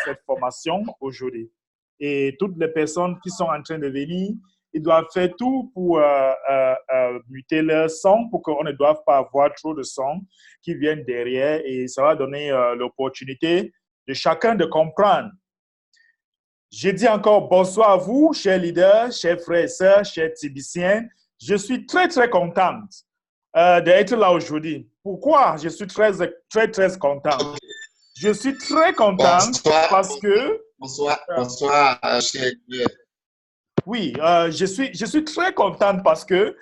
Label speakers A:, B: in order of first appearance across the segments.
A: cette formation aujourd'hui. Et toutes les personnes qui sont en train de venir, ils doivent faire tout pour muter leur son, pour qu'on ne doive pas avoir trop de son qui viennent derrière. Et ça va donner l'opportunité de chacun de comprendre. Je dis encore bonsoir à vous, chers leaders, chers frères et sœurs, chers tibiciens. Je suis très, très contente d'être là aujourd'hui. Pourquoi je suis très, très, très contente? Je suis très contente parce que...
B: Bonsoir, cher leader.
A: Oui, je suis très contente parce que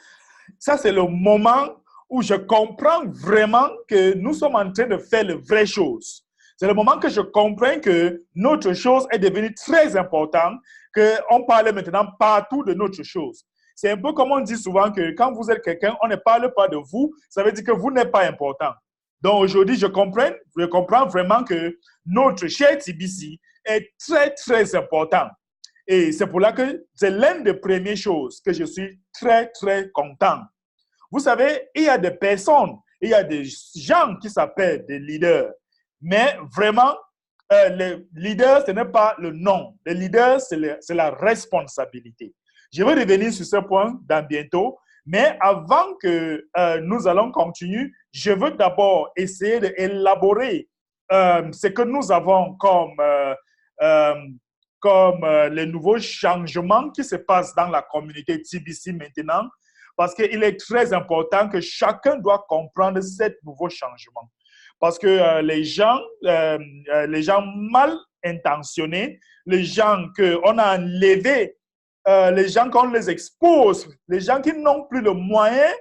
A: ça, c'est le moment où je comprends vraiment que nous sommes en train de faire les vraies choses. C'est le moment que je comprends que notre chose est devenue très importante, qu'on parle maintenant partout de notre chose. C'est un peu comme on dit souvent que quand vous êtes quelqu'un, on ne parle pas de vous, ça veut dire que vous n'êtes pas important. Donc aujourd'hui, je comprends vraiment que notre cher TBC est très, très important. Et c'est pour là que c'est l'une des premières choses que je suis très, très content. Vous savez, il y a des personnes, il y a des gens qui s'appellent des leaders. Mais vraiment, les leaders, ce n'est pas le nom. Les leaders, c'est la responsabilité. Je vais revenir sur ce point dans bientôt. Mais avant que nous allons continuer, je veux d'abord essayer d'élaborer ce que nous avons comme les nouveaux changements qui se passent dans la communauté TBC maintenant, parce qu'il est très important que chacun doit comprendre ce nouveau changement. Parce que les gens mal intentionnés, les gens qu'on a enlevés, les gens qu'on les expose, les gens qui n'ont plus le moyen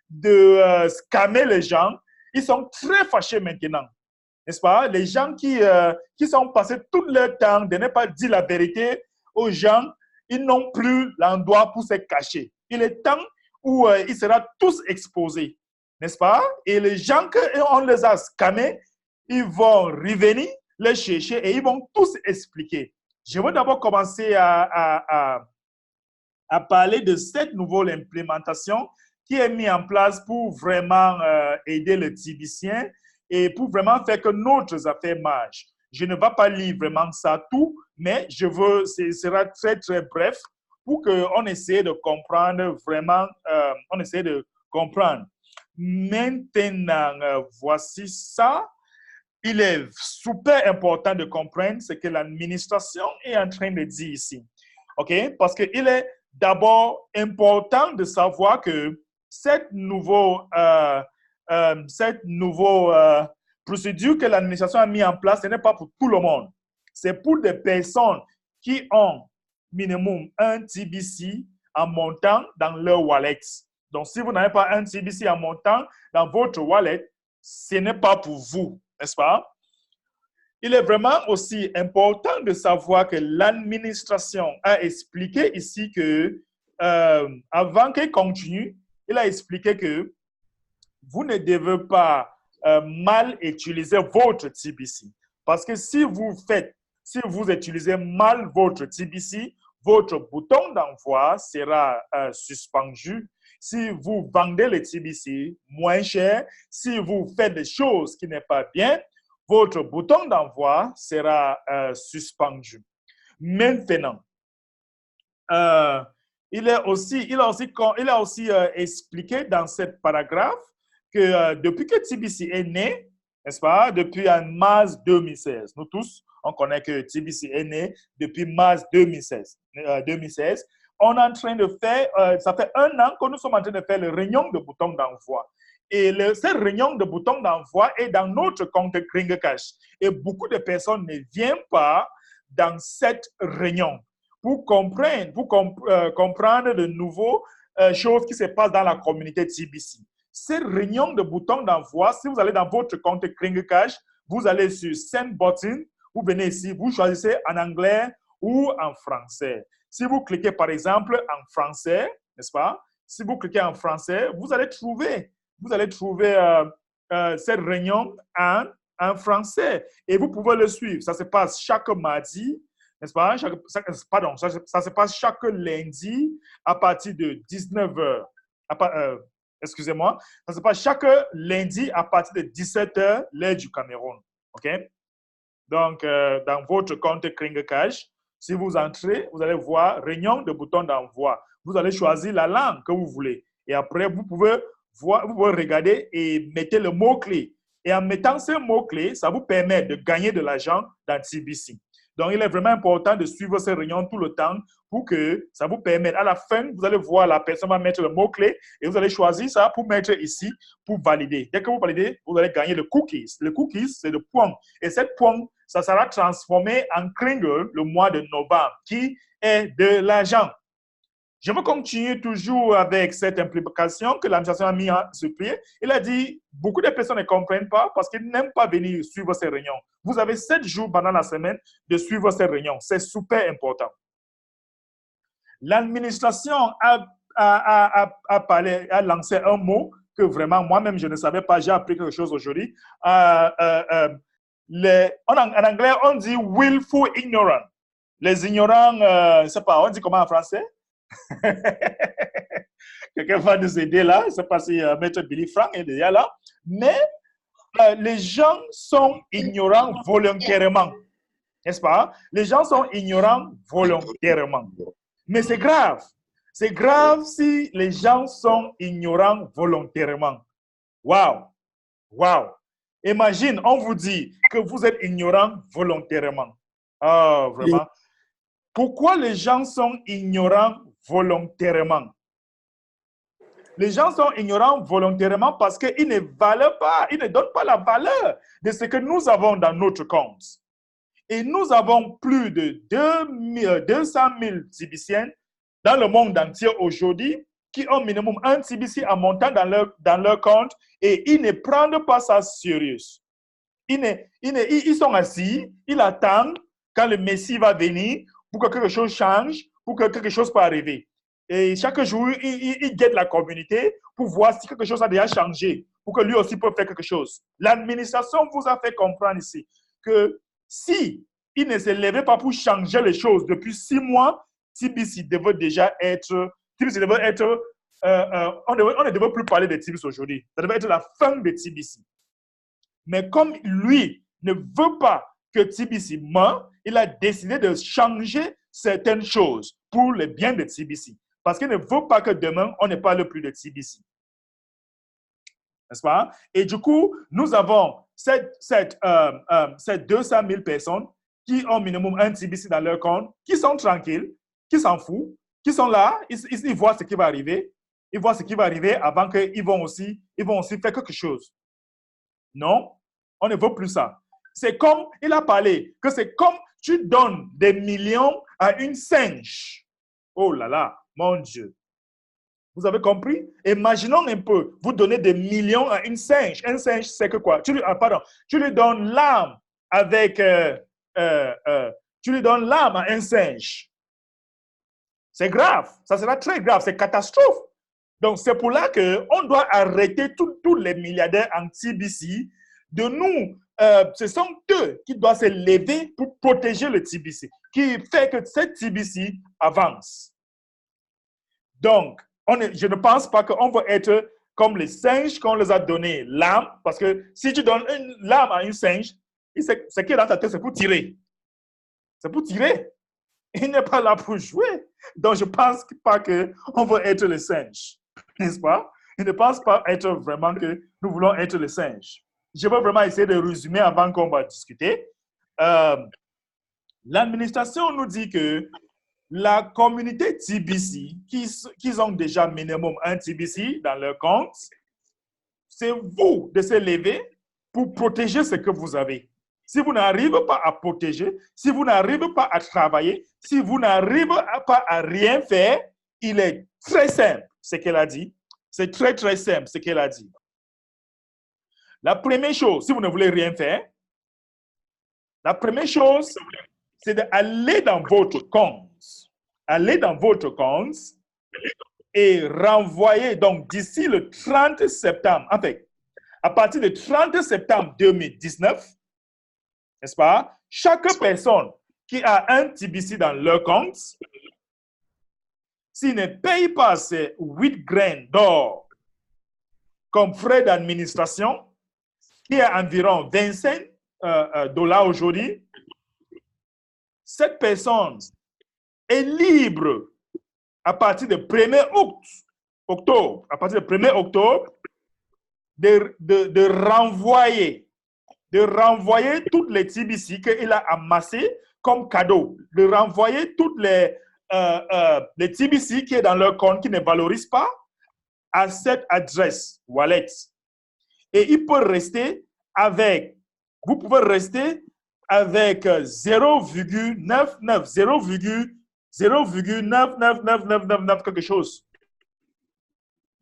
A: de scammer les gens, ils sont très fâchés maintenant. N'est-ce pas? Les gens qui sont passés tout leur temps de ne pas dire la vérité aux gens, ils n'ont plus l'endroit pour se cacher. Il est temps où ils seront tous exposés, n'est-ce pas? Et les gens qu'on les a scammés, ils vont revenir les chercher et ils vont tous expliquer. Je veux d'abord commencer à parler de cette nouvelle implémentation qui est mise en place pour vraiment aider les Tibiciens et pour vraiment faire que notre affaire marche. Je ne vais pas lire vraiment ça tout, mais ce sera très, très bref pour qu'on essaie de comprendre vraiment, on essaie de comprendre. Maintenant, voici ça. Il est super important de comprendre ce que l'administration est en train de dire ici. OK? Parce qu'il est d'abord important de savoir que cette nouvelle procédure que l'administration a mis en place, ce n'est pas pour tout le monde. C'est pour des personnes qui ont minimum un TBC en montant dans leur wallet. Donc, si vous n'avez pas un TBC en montant dans votre wallet, ce n'est pas pour vous, n'est-ce pas? Il est vraiment aussi important de savoir que l'administration a expliqué ici que, avant qu'il continue, il a expliqué que vous ne devez pas mal utiliser votre TBC. Parce que si vous utilisez mal votre TBC, votre bouton d'envoi sera suspendu. Si vous vendez le TBC moins cher, si vous faites des choses qui ne sont pas bien, votre bouton d'envoi sera suspendu. Maintenant, il a aussi expliqué dans ce paragraphe que depuis que TBC est né, n'est-ce pas, depuis en mars 2016, nous tous, on connaît que TBC est né depuis mars 2016. On est en train de faire, ça fait 1 an que nous sommes en train de faire le réunion de boutons d'envoi. Et cette réunion de boutons d'envoi est dans notre compte Kringecash. Et beaucoup de personnes ne viennent pas dans cette réunion pour comprendre de nouvelles choses qui se passent dans la communauté TBC. Cette réunion de boutons d'envoi, si vous allez dans votre compte Kringecash, vous allez sur Send Button, vous venez ici, vous choisissez en anglais ou en français. Si vous cliquez par exemple en français, n'est-ce pas? Si vous cliquez en français, vous allez trouver cette réunion en français et vous pouvez le suivre. Ça se passe chaque mardi, n'est-ce pas? Ça se passe chaque lundi à partir de 19h. Excusez-moi. Ça se passe chaque lundi à partir de 17h, l'heure du Cameroun. OK? Donc, dans votre compte Kringle-Cash, si vous entrez, vous allez voir réunion de bouton d'envoi. Vous allez choisir la langue que vous voulez. Et après, vous pouvez regarder et mettre le mot-clé. Et en mettant ce mot-clé, ça vous permet de gagner de l'argent dans TBC. Donc, il est vraiment important de suivre ces réunions tout le temps pour que ça vous permette. À la fin, vous allez voir la personne va mettre le mot-clé et vous allez choisir ça pour mettre ici pour valider. Dès que vous validez, vous allez gagner le cookies. Le cookies, c'est le point. Et cette point, ça sera transformé en Kringle le mois de novembre, qui est de l'argent. Je vais continuer toujours avec cette implication que l'administration a mis sur pied. Il a dit, beaucoup de personnes ne comprennent pas parce qu'ils n'aiment pas venir suivre ces réunions. Vous avez 7 jours pendant la semaine de suivre ces réunions. C'est super important. L'administration a lancé un mot que vraiment, moi-même, je ne savais pas. J'ai appris quelque chose aujourd'hui. En anglais, on dit willful ignorant. Les ignorants, je ne sais pas, on dit comment en français? Quelqu'un va nous aider là. Je ne sais pas si Maître Billy Frank est déjà là. Mais les gens sont ignorants volontairement. N'est-ce pas? Les gens sont ignorants volontairement. Mais c'est grave. C'est grave si les gens sont ignorants volontairement. Wow! Wow! Imagine, on vous dit que vous êtes ignorant volontairement. Ah, vraiment. Pourquoi les gens sont ignorants volontairement? Les gens sont ignorants volontairement parce qu'ils ne valent pas, ils ne donnent pas la valeur de ce que nous avons dans notre compte. Et nous avons plus de 200 000 TBCiens dans le monde entier aujourd'hui qui ont minimum un TBC en montant dans leur compte et ils ne prennent pas ça sérieux. Ils sont assis, ils attendent quand le Messie va venir pour que quelque chose change, pour que quelque chose peut arriver. Et chaque jour, ils guettent la communauté pour voir si quelque chose a déjà changé, pour que lui aussi peut faire quelque chose. L'administration vous a fait comprendre ici que si il ne se levait pas pour changer les choses depuis 6 mois, TBC devait déjà être, TBC devait être, on ne devait plus parler de TBC aujourd'hui. Ça devait être la fin de TBC. Mais comme lui ne veut pas que TBC meure, il a décidé de changer certaines choses pour le bien de TBC. Parce qu'il ne veut pas que demain, on ne parle plus de TBC. N'est-ce pas? Et du coup, nous avons ces 200 000 personnes qui ont minimum un TBC dans leur compte, qui sont tranquilles, qui s'en foutent, qui sont là, ils voient ce qui va arriver. Ils voient ce qui va arriver avant qu'ils vont aussi faire quelque chose. Non, on ne veut plus ça. C'est comme, il a parlé, que c'est comme tu donnes des millions à une singe. Oh là là, mon Dieu. Vous avez compris? Imaginons un peu, vous donnez des millions à une singe. Un singe, c'est que quoi? Tu lui donnes l'âme avec... tu lui donnes l'âme à un singe. C'est grave. Ça sera très grave. C'est catastrophe. Donc, c'est pour là qu'on doit arrêter tous les milliardaires en TBC de nous. Ce sont eux qui doivent se lever pour protéger le TBC, qui fait que cette TBC avance. Donc, je ne pense pas qu'on va être comme les singes qu'on les a donné l'âme, parce que si tu donnes l'âme à une singe, ce qui est dans ta tête, c'est pour tirer. C'est pour tirer. Il n'est pas là pour jouer. Donc, je ne pense pas qu'on va être les singes. N'est-ce pas? Je ne pense pas être vraiment que nous voulons être les singes. Je vais vraiment essayer de résumer avant qu'on va discuter. L'administration nous dit que la communauté TBC, qui ont déjà minimum un TBC dans leur compte, c'est vous de se lever pour protéger ce que vous avez. Si vous n'arrivez pas à protéger, si vous n'arrivez pas à travailler, si vous n'arrivez pas à rien faire, il est très simple ce qu'elle a dit. C'est très, très simple ce qu'elle a dit. La première chose, si vous ne voulez rien faire, la première chose, c'est d'aller dans votre compte. Allez dans votre compte et renvoyer, donc d'ici le 30 septembre, en fait, à partir du 30 septembre 2019, n'est-ce pas, chaque personne qui a un TBC dans leur compte, s'il ne paye pas ses 8 graines d'or comme frais d'administration, qui est environ 25 $ aujourd'hui, cette personne est libre à partir du 1er octobre, à partir du 1er octobre, de renvoyer toutes les TBC qu'il a amassées comme cadeau, de renvoyer toutes les TBC qui est dans leur compte qui ne valorisent pas à cette adresse wallet. Et il peut rester avec, vous pouvez rester avec 0,999999 quelque chose.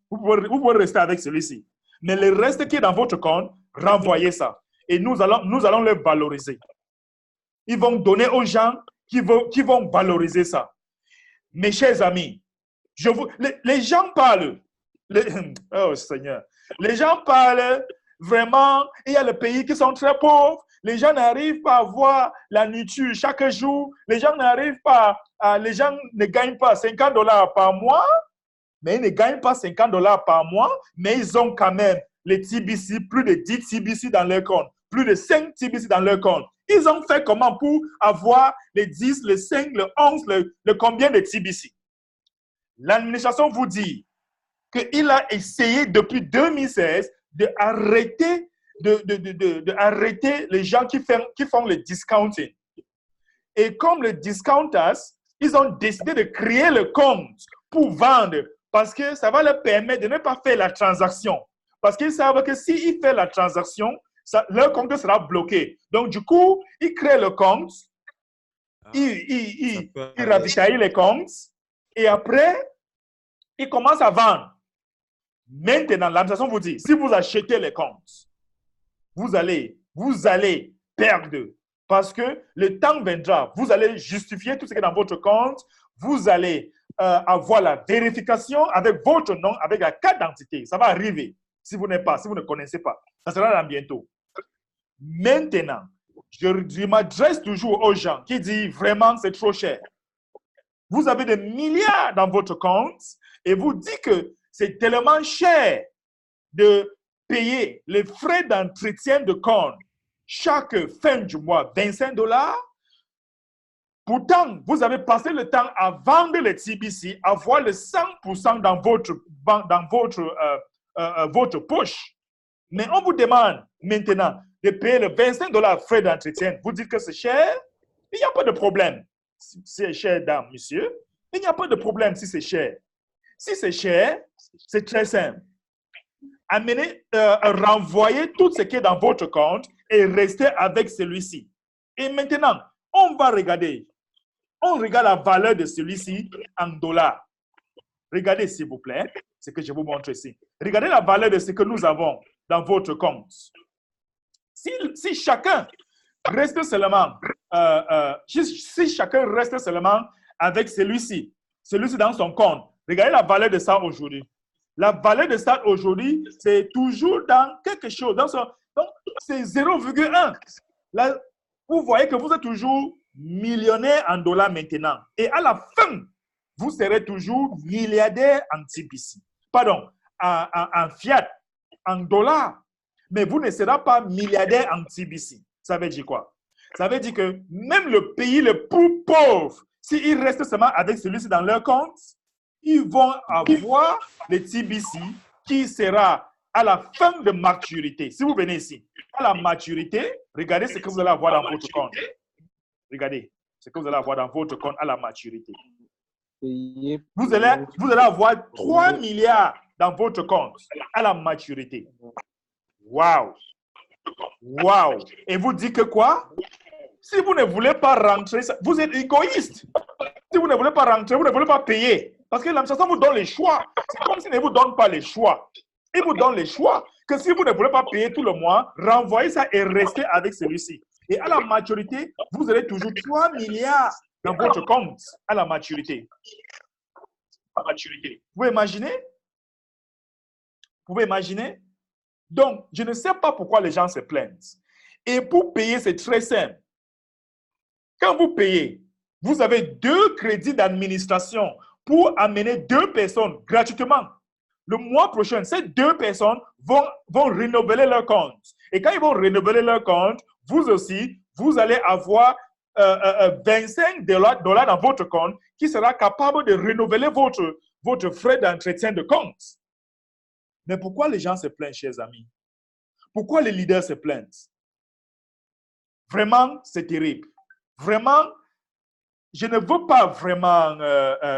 A: Vous pouvez rester avec celui-ci. Mais le reste qui est dans votre compte, renvoyez ça. Et nous allons le valoriser. Ils vont donner aux gens qui vont valoriser ça. Mes chers amis, les gens parlent. Oh Seigneur. Les gens parlent vraiment. Il y a les pays qui sont très pauvres. Les gens n'arrivent pas à avoir la nourriture chaque jour. Les gens n'arrivent pas les gens ne gagnent pas $50 par mois. Mais ils ne gagnent pas $50 par mois. Mais ils ont quand même les TBC, plus de 10 TBC dans leur compte. Plus de 5 TBC dans leur compte. Ils ont fait comment pour avoir les 10, les 5, les 11, le combien de TBC? L'administration vous dit qu'il a essayé depuis 2016 d'arrêter les gens qui font le discounting. Et comme les discounters, ils ont décidé de créer le compte pour vendre parce que ça va leur permettre de ne pas faire la transaction. Parce qu'ils savent que s'ils font la transaction, leur compte sera bloqué. Donc, du coup, ils créent le compte, ils ravitaillent les comptes et après, ils commencent à vendre. Maintenant, l'administration vous dit, si vous achetez les comptes, vous allez perdre parce que le temps viendra. Vous allez justifier tout ce qui est dans votre compte. Vous allez avoir la vérification avec votre nom, avec la carte d'identité. Ça va arriver si vous ne connaissez pas. Ça sera là bientôt. Maintenant, je m'adresse toujours aux gens qui disent vraiment c'est trop cher. Vous avez des milliards dans votre compte et vous dites que c'est tellement cher de payer les frais d'entretien de compte chaque fin du mois, $25. Pourtant, vous avez passé le temps à vendre les TBC, à avoir le 100% dans votre poche. Mais on vous demande maintenant de payer le $25 frais d'entretien. Vous dites que c'est cher? Il n'y a pas de problème. Si c'est cher, dame, monsieur, il n'y a pas de problème si c'est cher. Si c'est cher, c'est très simple. Renvoyez tout ce qui est dans votre compte et restez avec celui-ci. Et maintenant, on va regarder. On regarde la valeur de celui-ci en dollars. Regardez, s'il vous plaît, ce que je vous montre ici. Regardez la valeur de ce que nous avons dans votre compte. Si chacun reste seulement, avec celui-ci dans son compte, regardez la valeur de ça aujourd'hui. La valeur de ça aujourd'hui, c'est toujours dans quelque chose. Donc, c'est 0,1. Là, vous voyez que vous êtes toujours millionnaire en dollars maintenant. Et à la fin, vous serez toujours milliardaire en TBC. Pardon, en fiat, en dollars. Mais vous ne serez pas milliardaire en TBC. Ça veut dire quoi? Ça veut dire que même le pays le plus pauvre, s'ils restent seulement avec celui-ci dans leur compte, ils vont avoir les TBC qui sera à la fin de maturité. Si vous venez ici, à la maturité, regardez ce que vous allez avoir dans votre compte. Regardez ce que vous allez avoir dans votre compte à la maturité. Vous allez avoir 3 milliards dans votre compte à la maturité. Waouh! Waouh! Et vous dites que quoi? Si vous ne voulez pas rentrer, vous êtes égoïste. Si vous ne voulez pas rentrer, vous ne voulez pas payer. Parce que l'administration vous donne les choix. C'est comme s'il ne vous donne pas les choix. Il vous donne les choix. Que si vous ne voulez pas payer tout le mois, renvoyez ça et restez avec celui-ci. Et à la maturité, vous aurez toujours 3 milliards dans votre compte à la maturité. À la maturité. Vous pouvez imaginer? Vous pouvez imaginer? Donc, je ne sais pas pourquoi les gens se plaignent. Et pour payer, c'est très simple. Quand vous payez, vous avez 2 crédits d'administration pour amener 2 personnes gratuitement. Le mois prochain, ces 2 personnes vont renouveler leur compte. Et quand ils vont renouveler leur compte, vous aussi, vous allez avoir $25 dans votre compte qui sera capable de renouveler votre frais d'entretien de compte. Mais pourquoi les gens se plaignent, chers amis? Pourquoi les leaders se plaignent? Vraiment, c'est terrible. Vraiment, je ne veux pas vraiment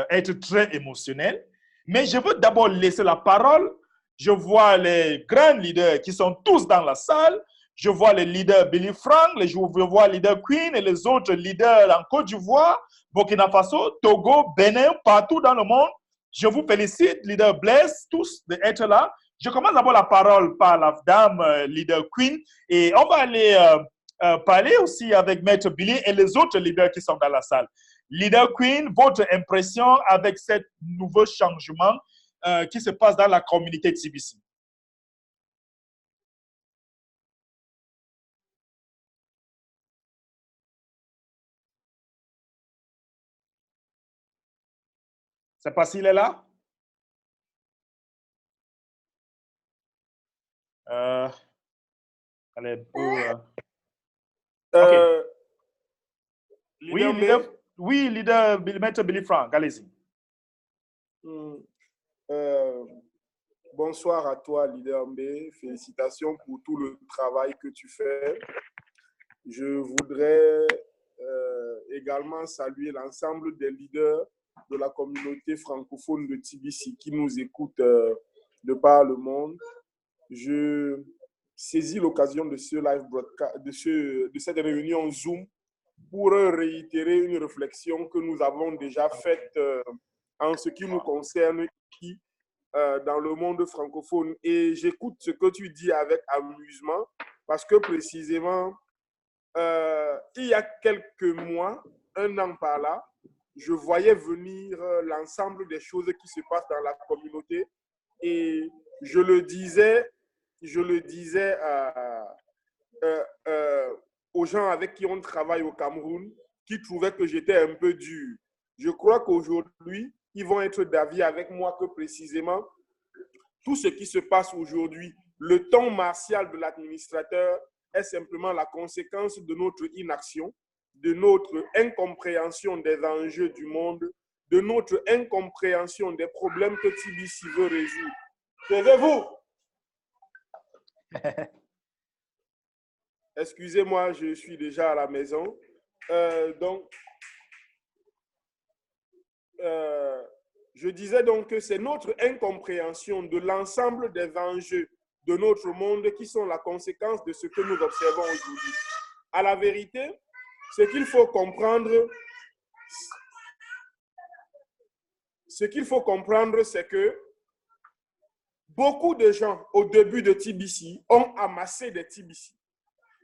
A: être très émotionnel, mais je veux d'abord laisser la parole. Je vois les grands leaders qui sont tous dans la salle. Je vois les leaders Billy Frank, je vois les leaders Queen et les autres leaders en Côte d'Ivoire, Burkina Faso, Togo, Bénin, partout dans le monde. Je vous félicite, leader Blaise, tous d'être là. Je commence d'abord la parole par la dame leader Queen et on va aller parler aussi avec Maître Billy et les autres leaders qui sont dans la salle. Leader Queen, votre impression avec ce nouveau changement qui se passe dans la communauté TBC? C'est pas s'il est là? Allez, OK. Oui, leader, Maître Billy Frank, allez-y.
C: Bonsoir à toi, leader B. Félicitations pour tout le travail que tu fais. Je voudrais également saluer l'ensemble des leaders de la communauté francophone de TBC qui nous écoutent de par le monde. Je saisis l'occasion de ce live broadcast, de cette réunion Zoom pour réitérer une réflexion que nous avons déjà faite en ce qui nous concerne ici dans le monde francophone. Et j'écoute ce que tu dis avec amusement parce que précisément, il y a quelques mois, un an par là, je voyais venir l'ensemble des choses qui se passent dans la communauté et je le disais aux gens avec qui on travaille au Cameroun, qui trouvaient que j'étais un peu dur. Je crois qu'aujourd'hui, ils vont être d'avis avec moi que précisément, tout ce qui se passe aujourd'hui, le temps martial de l'administrateur est simplement la conséquence de notre inaction, de notre incompréhension des enjeux du monde, de notre incompréhension des problèmes que TBC veut résoudre. Taisez-vous! Excusez-moi, je suis déjà à la maison. Je disais donc que c'est notre incompréhension de l'ensemble des enjeux de notre monde qui sont la conséquence de ce que nous observons aujourd'hui. À la vérité, ce qu'il faut comprendre, c'est que beaucoup de gens, au début de TBC, ont amassé des TBC.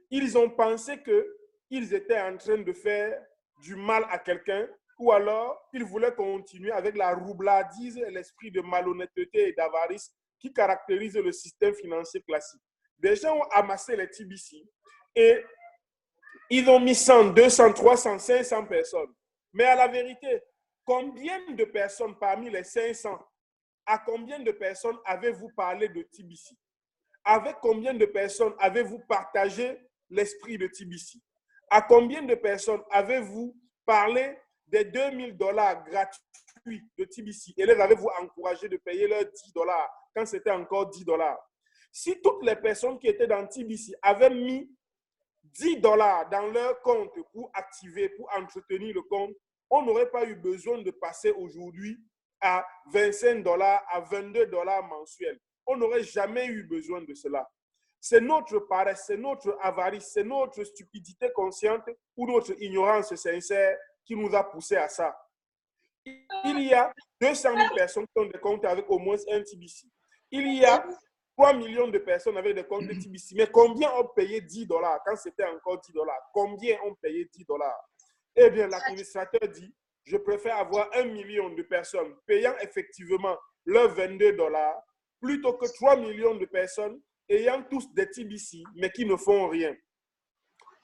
C: Ils ont pensé qu'ils étaient en train de faire du mal à quelqu'un ou alors ils voulaient continuer avec la roublardise et l'esprit de malhonnêteté et d'avarice qui caractérise le système financier classique. Des gens ont amassé les TBC et ils ont mis 100, 200, 300, 500 personnes. Mais à la vérité, combien de personnes parmi les 500, à combien de personnes avez-vous parlé de TBC? Avec combien de personnes avez-vous partagé l'esprit de TBC? À combien de personnes avez-vous parlé des $2000 gratuits de TBC et les avez-vous encouragé de payer leurs $10 quand c'était encore $10? Si toutes les personnes qui étaient dans TBC avaient mis $10 dans leur compte pour activer, pour entretenir le compte, on n'aurait pas eu besoin de passer aujourd'hui à $25, à $22 mensuels. On n'aurait jamais eu besoin de cela. C'est notre paresse, c'est notre avarice, c'est notre stupidité consciente ou notre ignorance sincère qui nous a poussé à ça. Il y a 200 000 personnes qui ont des comptes avec au moins un TBC. Il y a 3 millions de personnes avec des comptes de TBC. Mais combien ont payé $10 quand c'était encore $10? Combien ont payé $10? Eh bien, l'administrateur dit, je préfère avoir 1 million de personnes payant effectivement leurs $22 plutôt que 3 millions de personnes ayant tous des TBC, mais qui ne font rien.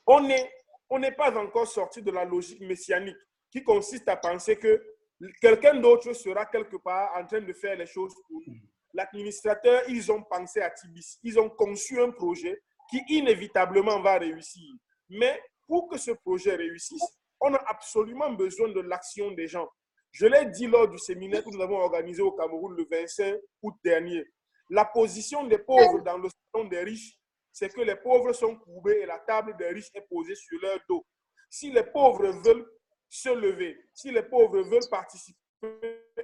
C: On n'est pas encore sorti de la logique messianique qui consiste à penser que quelqu'un d'autre sera quelque part en train de faire les choses pour nous. L'administrateur, ils ont pensé à TBC. Ils ont conçu un projet qui inévitablement va réussir. Mais pour que ce projet réussisse, On a absolument besoin de l'action des gens. Je l'ai dit lors du séminaire que nous avons organisé au Cameroun le 25 août dernier. La position des pauvres dans le salon des riches, c'est que les pauvres sont courbés et la table des riches est posée sur leur dos. Si les pauvres veulent se lever, si les pauvres veulent participer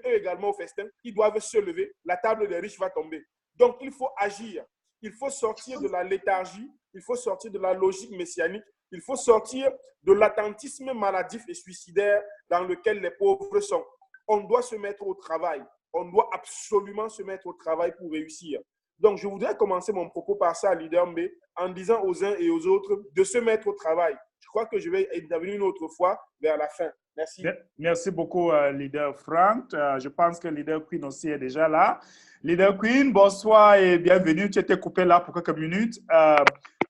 C: également au festin, ils doivent se lever, la table des riches va tomber. Donc, il faut agir. Il faut sortir de la léthargie, il faut sortir de la logique messianique, il faut sortir de l'attentisme maladif et suicidaire dans lequel les pauvres sont. On doit se mettre au travail. On doit absolument se mettre au travail pour réussir. Donc, je voudrais commencer mon propos par ça, leader Mbé, en disant aux uns et aux autres de se mettre au travail. Je crois que je vais intervenir une autre fois vers la fin. Merci.
A: Merci beaucoup, leader Frank. Je pense que leader Queen aussi est déjà là. Leader Queen, bonsoir et bienvenue. Tu étais coupé là pour quelques minutes.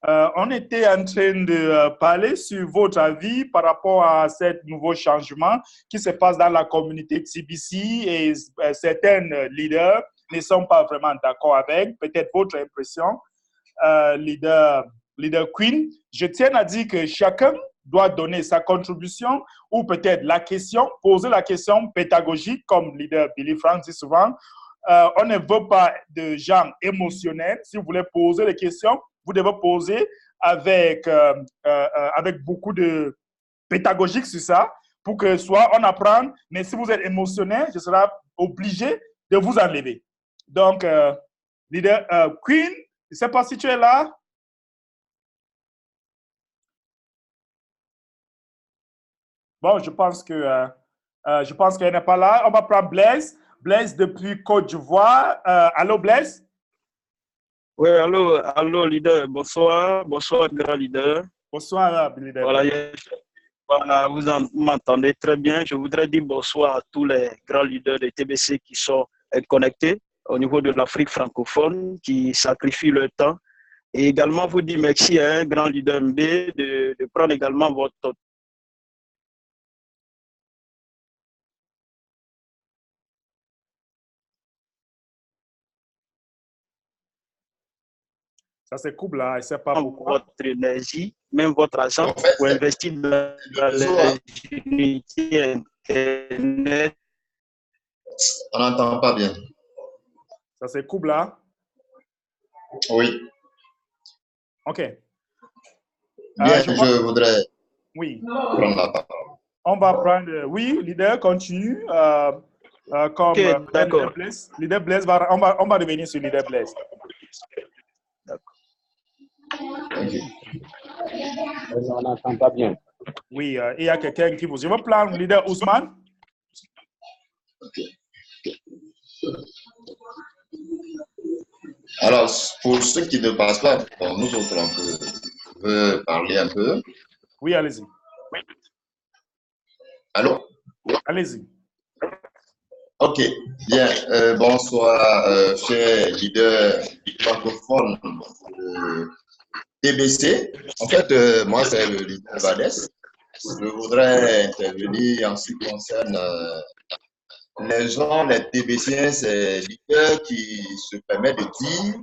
A: On était en train de parler sur votre avis par rapport à ce nouveau changement qui se passe dans la communauté TBC et certains leaders ne sont pas vraiment d'accord avec. Peut-être votre impression, leader Queen. Je tiens à dire que chacun doit donner sa contribution ou peut-être la question, poser la question pédagogique, comme leader Billy Frank dit souvent. On ne veut pas de gens émotionnels. Si vous voulez poser des questions, vous devez poser avec beaucoup de pédagogique sur ça pour que soit on apprenne. Mais si vous êtes émotionnel, je serai obligé de vous enlever. Donc, leader Queen, je ne sais pas si tu es là. Bon, je pense qu'elle n'est pas là. On va prendre Blaise. Blaise depuis Côte d'Ivoire. Allô, Blaise?
D: Oui, allô, leader. Bonsoir, grand leader.
A: Bonsoir, leader.
D: Voilà, vous m'entendez très bien. Je voudrais dire bonsoir à tous les grands leaders de TBC qui sont connectés au niveau de l'Afrique francophone, qui sacrifient leur temps. Et également vous dire merci à un grand leader MB de prendre également votre temps.
A: Ça, c'est cool, là. Je ne sais pas pourquoi.
D: Votre énergie, même votre argent,
B: En fait,
D: pour investir dans les unités Internet.
B: On n'entend pas bien.
A: Ça, c'est cool, là.
B: Oui.
A: OK.
B: Bien, je voudrais
A: prendre
B: la parole.
A: On va prendre... Oui, leader, continue. Comme
D: okay, d'accord.
A: Leader Blaise, on va revenir sur leader Blaise.
B: Okay.
E: On n'entend pas bien.
A: Oui, il y a quelqu'un qui vous... Je veux prendre leader Ousmane.
B: Okay. Alors, pour ceux qui ne passent pas, bon, nous autres, on peut parler un peu.
A: Oui, allez-y.
B: Allô?
A: Allez-y.
B: Ok, bien. Bonsoir, chers leaders francophones de TBC. En fait, moi, c'est le leader Vadès. Je voudrais intervenir en ce qui concerne les gens, les TBCiens, c'est des leaders qui se permettent de dire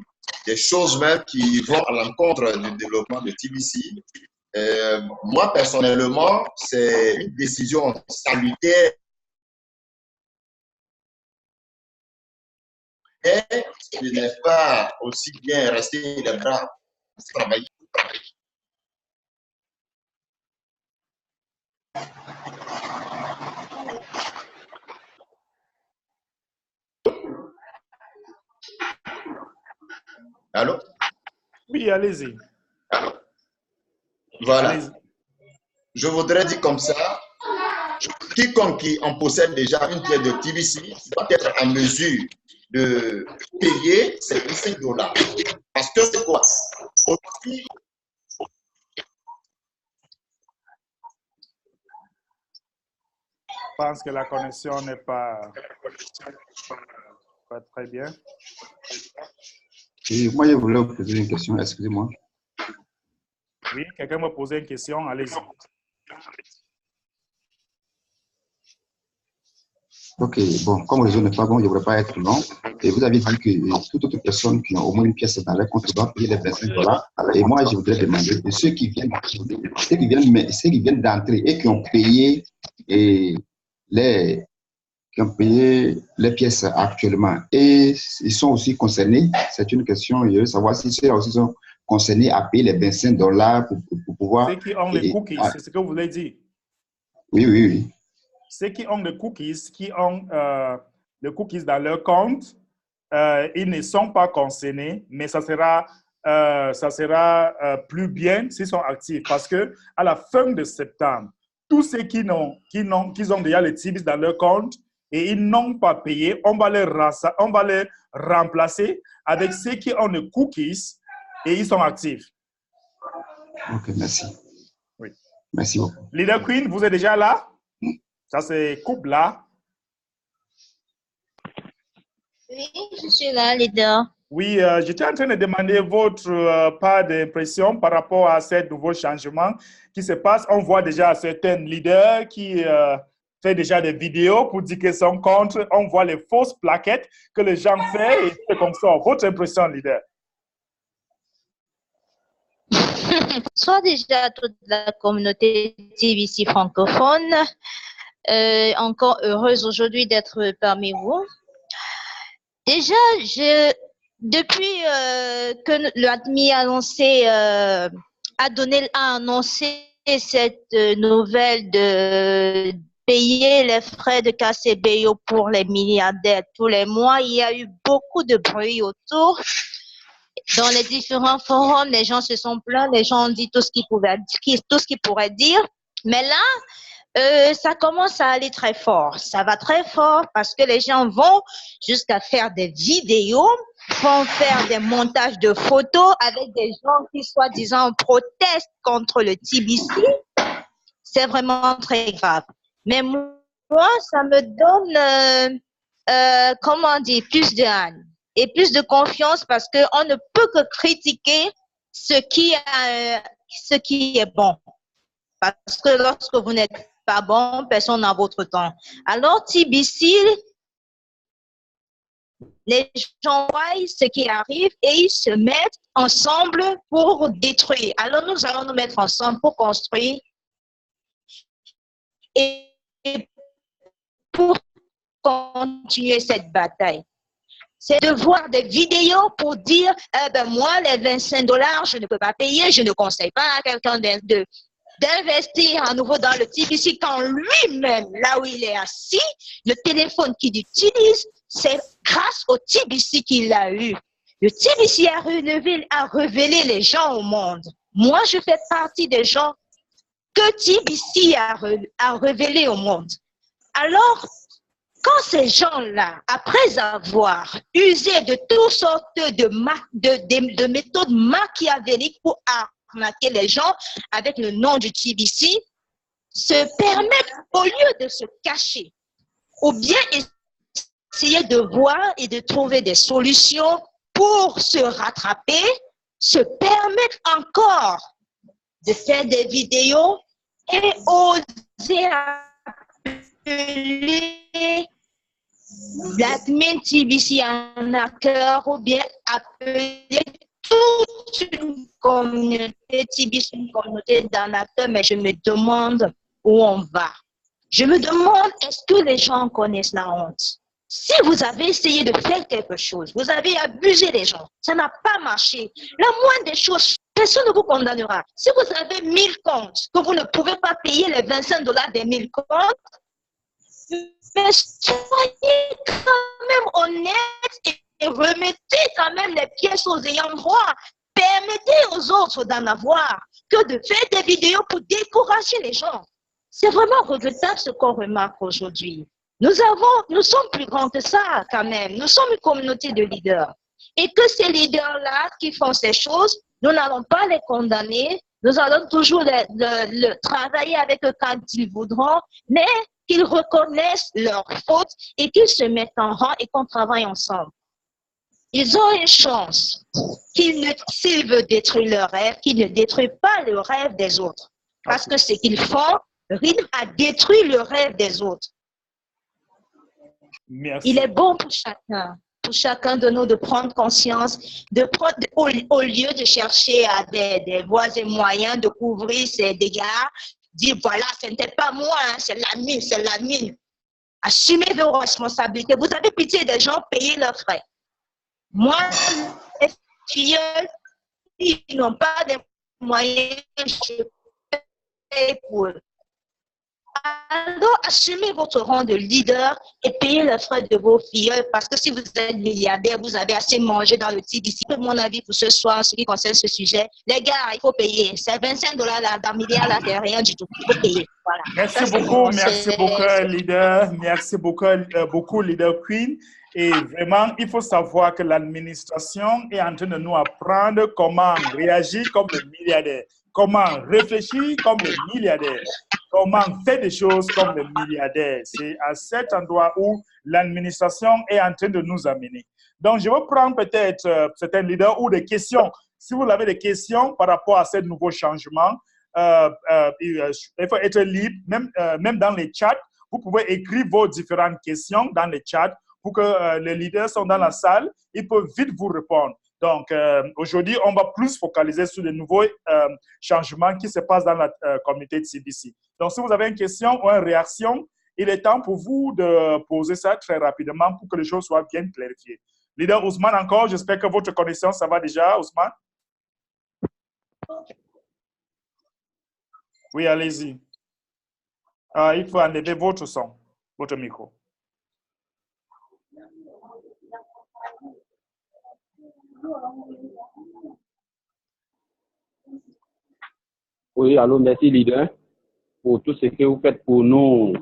B: des choses même qui vont à l'encontre du développement de TBC. Moi, personnellement, c'est une décision salutaire. Et je n'ai pas aussi bien resté les bras travailler. Allô?
A: Oui, allez-y.
B: Voilà.
A: Allez-y.
B: Je voudrais dire comme ça, quiconque qui en possède déjà une pièce de TBC doit être en mesure de payer ces $5. Parce que c'est quoi? Aujourd'hui,
A: Je pense que la connexion n'est pas très bien.
E: Et moi, je voulais vous poser une question, excusez-moi.
A: Oui, quelqu'un m'a posé une question, allez-y.
E: Ok, bon, comme le réseau n'est pas bon, je ne voudrais pas être long. Et vous avez dit que toute autre personne qui a au moins une pièce dans leur compte doit payer les $25. Et moi, je voudrais demander de ceux qui viennent d'entrer et qui ont payé les, les pièces actuellement. Et ils sont aussi concernés. C'est une question, je veux savoir si ceux-là aussi sont concernés à payer les $25 pour pouvoir.
A: Ceux qui ont les cookies, c'est ce que vous voulez dire.
E: Oui, oui, oui.
A: Ceux qui ont les cookies dans leur compte, ils ne sont pas concernés, mais ça sera plus bien s'ils sont actifs parce que à la fin de septembre, tous ceux qui ont déjà les TBC dans leur compte et ils n'ont pas payé, on va les remplacer avec ceux qui ont les cookies et ils sont actifs.
E: Ok, merci.
A: Oui.
E: Merci beaucoup.
A: Leader Queen, vous êtes déjà là? Ça, c'est coupe là.
F: Oui, je suis là, leader.
A: Oui, j'étais en train de demander votre part d'impression par rapport à ces nouveaux changements qui se passent. On voit déjà certains leaders qui font déjà des vidéos pour dire qu'ils sont contre. On voit les fausses plaquettes que les gens font et c'est comme ça. Votre impression, leader?
F: Soit déjà toute la communauté TBC francophone, encore heureuse aujourd'hui d'être parmi vous. Déjà, depuis que l'ADMI a annoncé cette nouvelle de payer les frais de KCBO pour les milliardaires tous les mois, il y a eu beaucoup de bruit autour. Dans les différents forums, les gens se sont plaints, les gens ont dit tout ce qu'ils pourraient dire. Mais là, ça commence à aller très fort. Ça va très fort parce que les gens vont jusqu'à faire des vidéos, vont faire des montages de photos avec des gens qui, soi-disant, protestent contre le TBC. C'est vraiment très grave. Mais moi, ça me donne, comment dire, plus de haine et plus de confiance parce qu'on ne peut que critiquer ce qui est bon. Parce que lorsque vous n'êtes pas bon, personne n'a votre temps. Alors, TBC, les gens voient ce qui arrive et ils se mettent ensemble pour détruire. Alors, nous allons nous mettre ensemble pour construire et pour continuer cette bataille. C'est de voir des vidéos pour dire, moi, les $25, je ne peux pas payer, je ne conseille pas à quelqu'un d'investir à nouveau dans le TBC quand lui-même, là où il est assis, le téléphone qu'il utilise, c'est grâce au TBC qu'il a eu. Le TBC a révélé les gens au monde. Moi, je fais partie des gens que TBC a révélé au monde. Alors, quand ces gens-là, après avoir usé de toutes sortes de méthodes machiavéliques pour arnaquer les gens avec le nom du TBC, se permettent, au lieu de se cacher, ou bien essayer de voir et de trouver des solutions pour se rattraper, se permettent encore de faire des vidéos et oser appeler l'admin TBC en acteur ou bien appeler toute une communauté TBC, une communauté d'un acteur, mais je me demande où on va. Je me demande, est-ce que les gens connaissent la honte? Si vous avez essayé de faire quelque chose, vous avez abusé des gens, ça n'a pas marché. La moindre des choses, personne ne vous condamnera. Si vous avez 1000 comptes, que vous ne pouvez pas payer les $25 des 1000 comptes, mais soyez quand même honnête et remettez quand même les pièces aux ayants droit. Permettez aux autres d'en avoir que de faire des vidéos pour décourager les gens. C'est vraiment regrettable ce qu'on remarque aujourd'hui. Nous sommes plus grands que ça quand même. Nous sommes une communauté de leaders. Et que ces leaders-là qui font ces choses, nous n'allons pas les condamner. Nous allons toujours travailler avec eux quand ils voudront, mais qu'ils reconnaissent leurs fautes et qu'ils se mettent en rang et qu'on travaille ensemble. Ils ont une chance s'ils veulent détruire leur rêve, qu'ils ne détruisent pas le rêve des autres. Parce que ce qu'ils font rime à détruire le rêve des autres.
A: Merci.
F: Il est bon pour chacun de nous de prendre conscience, au lieu de chercher à des voies et moyens de couvrir ces dégâts, dire voilà, ce n'était pas moi, hein, c'est la mine, c'est la mine. Assumez vos responsabilités. Vous avez pitié des gens, payez leurs frais. Moi, les filles, ils n'ont pas de moyens, je paye pour eux. Alors, assumez votre rang de leader et payez les frais de vos filles, parce que si vous êtes milliardaire, vous avez assez mangé dans le TBC. Mon avis pour ce soir, en ce qui concerne ce sujet, les gars, il faut payer. C'est $25 là, dans milliard, là, c'est rien du tout. Il faut payer. Voilà.
A: Merci beaucoup, leader. Merci beaucoup, leader Queen. Et vraiment, il faut savoir que l'administration est en train de nous apprendre comment réagir comme le milliardaire, comment réfléchir comme le milliardaire, comment faire des choses comme le milliardaire. C'est à cet endroit où l'administration est en train de nous amener. Donc, je vais prendre peut-être certains leaders ou des questions. Si vous avez des questions par rapport à ce nouveau changement, il faut être libre, même dans les chats. Vous pouvez écrire vos différentes questions dans les chats pour que les leaders sont dans la salle. Ils peuvent vite vous répondre. Donc, aujourd'hui, on va plus focaliser sur les nouveaux changements qui se passent dans la communauté de CBC. Donc, si vous avez une question ou une réaction, il est temps pour vous de poser ça très rapidement pour que les choses soient bien clarifiées. Leader Ousmane, encore, j'espère que votre connaissance, ça va déjà, Ousmane? Oui, allez-y. Il faut enlever votre son, votre micro.
G: Oui, allô, merci leader pour tout ce que vous faites pour nous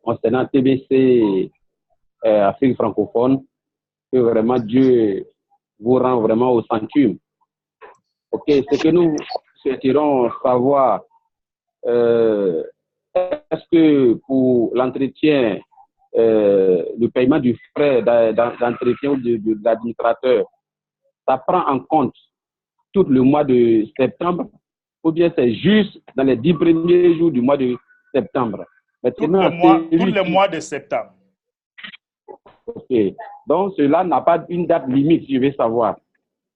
G: concernant TBC Afrique francophone. Que vraiment Dieu vous rend vraiment au centuple. Ok, ce que nous souhaiтерons savoir, est-ce que pour l'entretien, le paiement du frais d'entretien de l'administrateur, ça prend en compte tout le mois de septembre ou bien c'est juste dans les 10 premiers jours du mois de septembre?
A: Maintenant, tout le mois de septembre.
G: Ok. Donc, cela n'a pas une date limite, je veux savoir.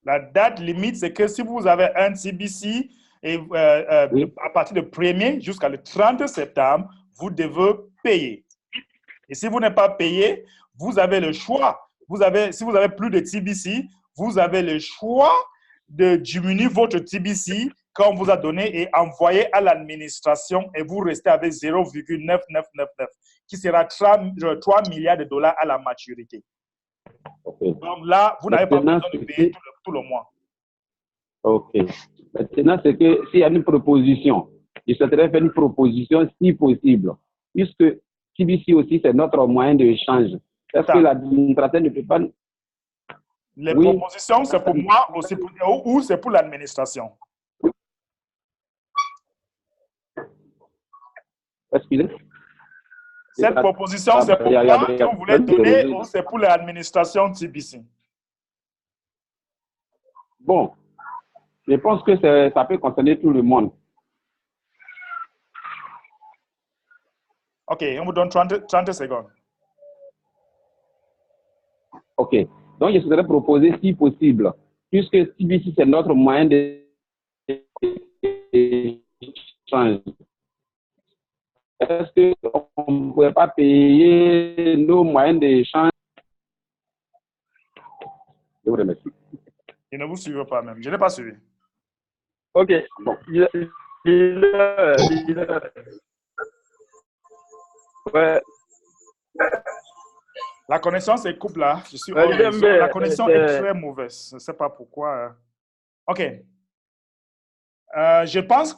A: La date limite, c'est que si vous avez un CBC, et,
G: oui.
A: à partir du 1er jusqu'à le 30 septembre, vous devez payer. Et si vous n'êtes pas payé, vous avez le choix. Si vous avez plus de TBC, vous avez le choix de diminuer votre TBC qu'on vous a donné et envoyer à l'administration et vous restez avec 0,9999 qui sera 3 milliards de dollars à la maturité. Okay. Donc là, vous n'avez pas besoin de payer tout le mois.
G: OK. Maintenant, c'est que s'il y a une proposition, je souhaiterais faire une proposition si possible, puisque TBC aussi, c'est notre moyen d'échange. Est-ce que l'administrateur ne peut pas...
A: Les propositions, c'est pour moi aussi, ou c'est pour l'administration?
G: Excusez.
A: Cette proposition, c'est pour moi que vous voulez donner ou c'est pour l'administration TBC?
G: Bon, je pense que ça peut concerner tout le monde.
A: OK, on vous donne 30 secondes.
G: OK. Donc, je voudrais proposer, si possible, puisque TBC, c'est notre moyen d'échange. Est-ce qu'on ne pourrait pas payer nos moyens d'échange? Je vous remercie.
A: Je ne vous suivrai pas même. Je n'ai pas suivi.
H: OK. Bon. Ouais.
A: La connaissance est couple là. Je suis la connexion est très mauvaise. Je ne sais pas pourquoi. OK. Je pense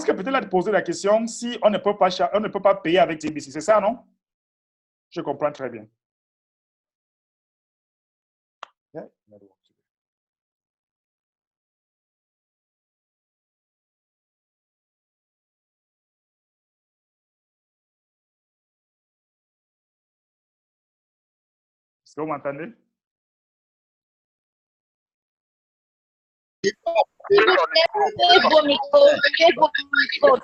A: que peut-être là de poser la question si on ne peut pas payer avec TBC. C'est ça, non? Je comprends très bien. Yeah. Est-ce que vous m'entendez?
F: vos micros, ouvrez vos micros.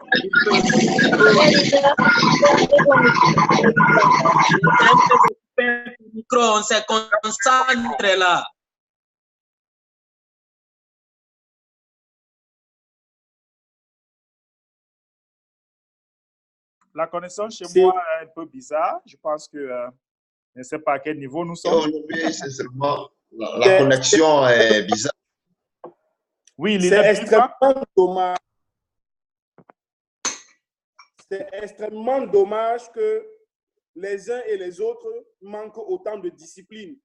I: Micro, on se concentre là.
A: La connexion chez moi est un peu bizarre. Je pense que je ne sais pas à quel niveau nous sommes.
B: Aujourd'hui, c'est seulement la connexion est bizarre.
A: Oui,
C: c'est extrêmement dommage. C'est extrêmement dommage que les uns et les autres manquent autant de discipline.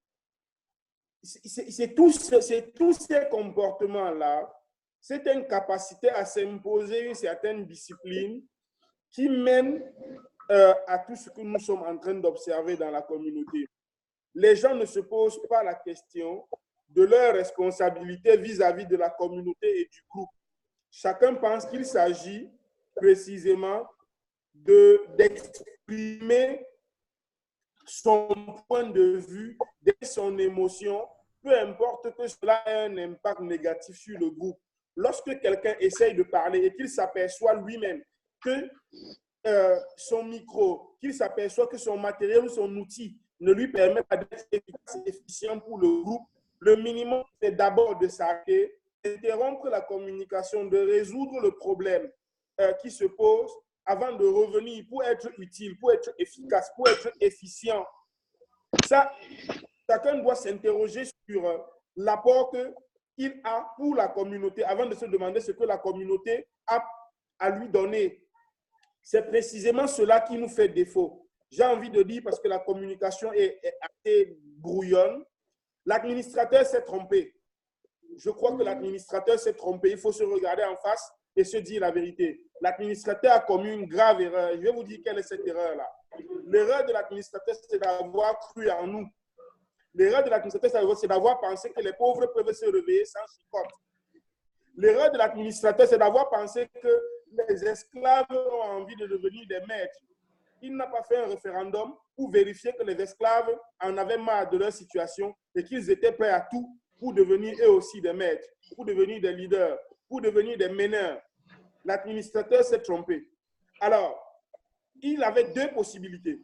C: C'est tous ces comportements-là, cette incapacité à s'imposer une certaine discipline qui mène à tout ce que nous sommes en train d'observer dans la communauté. Les gens ne se posent pas la question de leur responsabilité vis-à-vis de la communauté et du groupe. Chacun pense qu'il s'agit précisément d'exprimer son point de vue, son émotion, peu importe que cela ait un impact négatif sur le groupe. Lorsque quelqu'un essaye de parler et qu'il s'aperçoit lui-même que son micro, qu'il s'aperçoit que son matériel ou son outil ne lui permet pas d'être efficace et efficient pour le groupe, le minimum, c'est d'abord de s'arrêter, d'interrompre la communication, de résoudre le problème qui se pose avant de revenir pour être utile, pour être efficace, pour être efficient. Ça, chacun doit s'interroger sur l'apport qu'il a pour la communauté avant de se demander ce que la communauté a à lui donner. C'est précisément cela qui nous fait défaut. J'ai envie de dire, parce que la communication est assez brouillonne, l'administrateur s'est trompé. Je crois que l'administrateur s'est trompé. Il faut se regarder en face et se dire la vérité. L'administrateur a commis une grave erreur. Je vais vous dire quelle est cette erreur-là. L'erreur de l'administrateur, c'est d'avoir cru en nous. L'erreur de l'administrateur, c'est d'avoir pensé que les pauvres peuvent se réveiller sans chicotte. L'erreur de l'administrateur, c'est d'avoir pensé que les esclaves ont envie de devenir des maîtres. Il n'a pas fait un référendum pour vérifier que les esclaves en avaient marre de leur situation et qu'ils étaient prêts à tout pour devenir eux aussi des maîtres, pour devenir des leaders, pour devenir des meneurs. L'administrateur s'est trompé. Alors, il avait deux possibilités.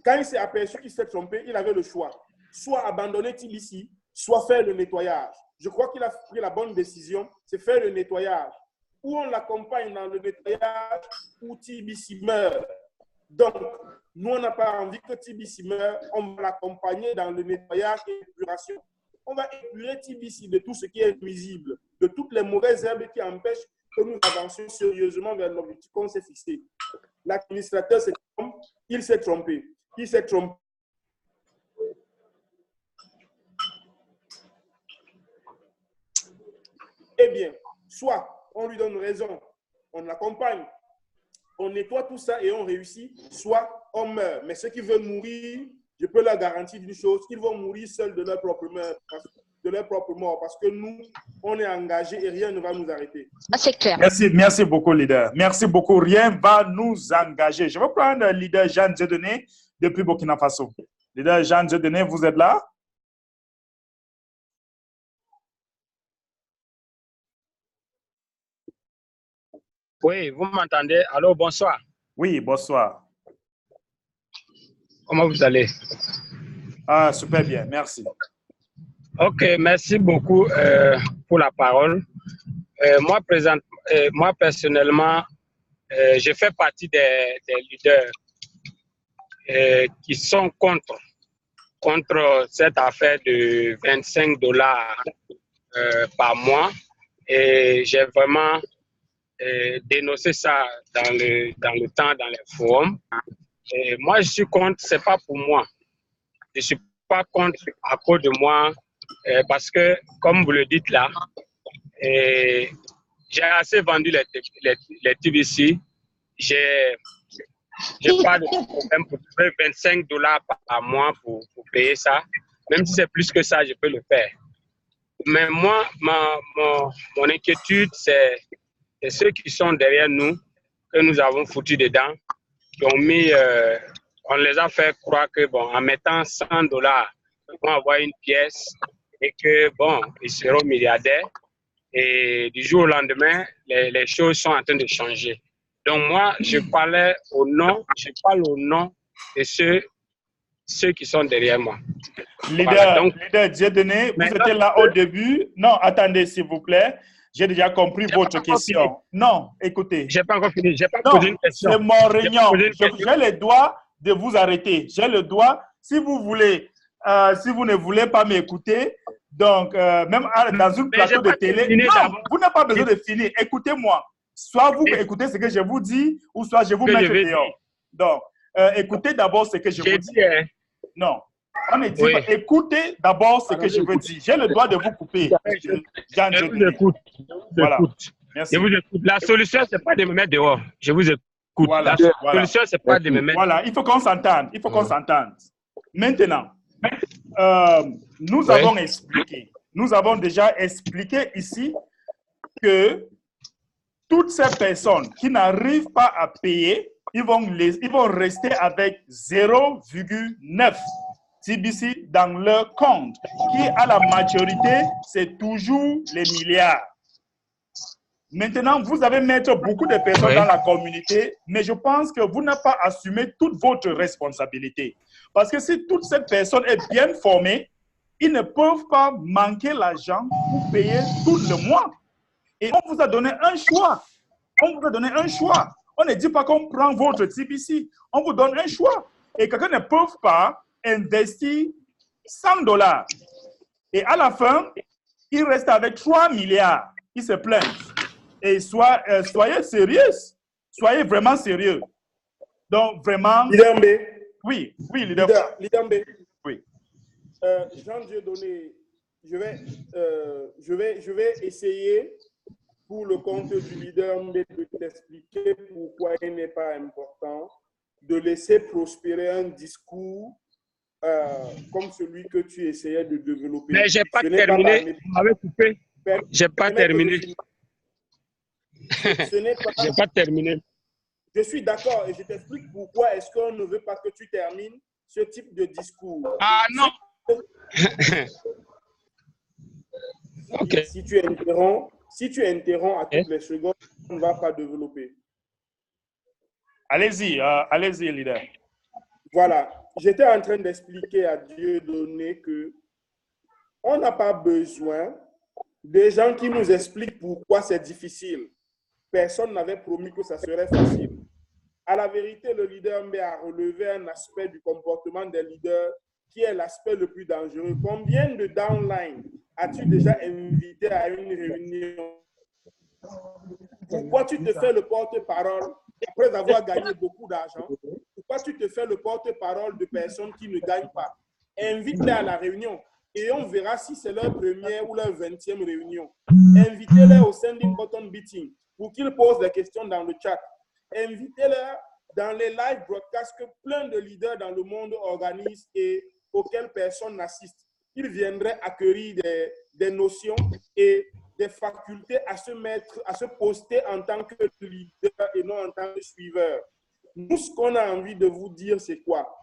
C: Quand il s'est aperçu qu'il s'est trompé, il avait le choix. Soit abandonner TBC, soit faire le nettoyage. Je crois qu'il a pris la bonne décision, c'est faire le nettoyage. Ou on l'accompagne dans le nettoyage, ou TBC meurt. Donc, nous, on n'a pas envie que TBC meure, on va l'accompagner dans le nettoyage et l'épuration. On va épurer TBC de tout ce qui est nuisible, de toutes les mauvaises herbes qui empêchent que nous avancions sérieusement vers l'objectif qu'on s'est fixé. L'administrateur s'est trompé, il s'est trompé. Il s'est trompé. Eh bien, soit on lui donne raison, on l'accompagne, on nettoie tout ça et on réussit, soit on meurt. Mais ceux qui veulent mourir, je peux leur garantir d'une chose, ils vont mourir seuls de leur propre mort, parce que nous, on est engagés et rien ne va nous arrêter.
F: Ah, c'est clair.
A: Merci beaucoup, leader. Merci beaucoup. Rien ne va nous engager. Je vais prendre le leader Jean Dieudonné depuis Burkina Faso. Leader Jean Dieudonné, vous êtes là?
J: Oui, vous m'entendez? Allô, bonsoir.
A: Oui, bonsoir.
J: Comment vous allez?
A: Ah, super bien, merci.
J: Ok, merci beaucoup pour la parole. Moi, personnellement, je fais partie des leaders qui sont contre cette affaire de $25 par mois. Et j'ai vraiment dénoncé ça dans le temps, dans les forums. Et moi, je suis contre, c'est pas pour moi. Je suis pas contre à cause de moi, parce que, comme vous le dites là, j'ai assez vendu les TBC. J'ai pas de problème pour trouver $25 par mois pour payer ça. Même si c'est plus que ça, je peux le faire. Mais moi, mon inquiétude, c'est ceux qui sont derrière nous, que nous avons foutu dedans, qui ont mis, on les a fait croire que, bon, en mettant $100, ils vont avoir une pièce et que, bon, ils seront milliardaires. Et du jour au lendemain, les choses sont en train de changer. Donc moi, je parle au nom de ceux qui sont derrière moi.
A: Leader, Dieudonné, vous étiez là au début. Non, attendez, s'il vous plaît. J'ai déjà compris votre question. Non, écoutez.
J: Je n'ai pas encore fini. Je n'ai pas posé une question.
A: C'est mon réunion. J'ai le droit de vous arrêter. J'ai le droit, si vous voulez, si vous ne voulez pas m'écouter, donc même dans une plateau de télé, non, vous n'avez pas besoin de finir. Écoutez-moi. Soit vous écoutez ce que je vous dis, ou soit je vous mets dehors. Donc, écoutez d'abord ce que je vous dis. Non. On ne dit pas, écoutez d'abord ce que je veux dire. J'ai le droit de vous couper.
J: Je vous écoute.
A: Voilà. Merci.
J: Je vous écoute. La solution, ce n'est pas de me mettre dehors. Je vous écoute.
A: Voilà.
J: La solution, ce n'est pas de me mettre dehors.
A: Voilà, il faut qu'on s'entende. Il faut qu'on s'entende. Maintenant, nous avons expliqué. Nous avons déjà expliqué ici que toutes ces personnes qui n'arrivent pas à payer, ils vont rester avec 0,9 TBC dans leur compte, qui à la majorité, c'est toujours les milliards. Maintenant, vous avez mettre beaucoup de personnes dans la communauté, mais je pense que vous n'avez pas assumé toute votre responsabilité. Parce que si toute cette personne est bien formée, ils ne peuvent pas manquer l'argent pour payer tout le mois. Et on vous a donné un choix. On vous a donné un choix. On ne dit pas qu'on prend votre TBC. On vous donne un choix. Et quelqu'un ne peut pas investir $100. Et à la fin, il reste avec 3 milliards. Il se plaint. Et soyez sérieux. Soyez vraiment sérieux. Donc, vraiment...
C: Leader B.
A: Oui,
C: leader B.
A: Oui.
C: Jean Dieudonné, je vais essayer pour le compte du leader B de t'expliquer pourquoi il n'est pas important de laisser prospérer un discours comme celui que tu essayais de développer.
J: Mais je n'ai pas terminé. Vous m'avez coupé. Je n'ai pas terminé. Je n'ai pas terminé.
C: Je suis d'accord et je t'explique pourquoi est-ce qu'on ne veut pas que tu termines ce type de discours.
J: Ah non.
C: Okay. Si tu interromps à toutes les secondes, on ne va pas développer.
A: Allez-y, leader.
C: Voilà. J'étais en train d'expliquer à Dieudonné que on n'a pas besoin des gens qui nous expliquent pourquoi c'est difficile. Personne n'avait promis que ça serait facile. À la vérité, le leader Mbé a relevé un aspect du comportement des leaders qui est l'aspect le plus dangereux. Combien de downline as-tu déjà invité à une réunion? Pourquoi tu te fais le porte-parole après avoir gagné beaucoup d'argent? Pourquoi tu te fais le porte-parole de personnes qui ne gagnent pas? Invite-les à la réunion et on verra si c'est leur première ou leur 20e réunion. Invitez-les au sending button meeting pour qu'ils posent des questions dans le chat. Invitez-les dans les live broadcasts que plein de leaders dans le monde organisent et auxquels personne n'assiste. Ils viendraient accueillir des notions et des facultés à se poster en tant que leader et non en tant que suiveur. Nous, ce qu'on a envie de vous dire, c'est quoi?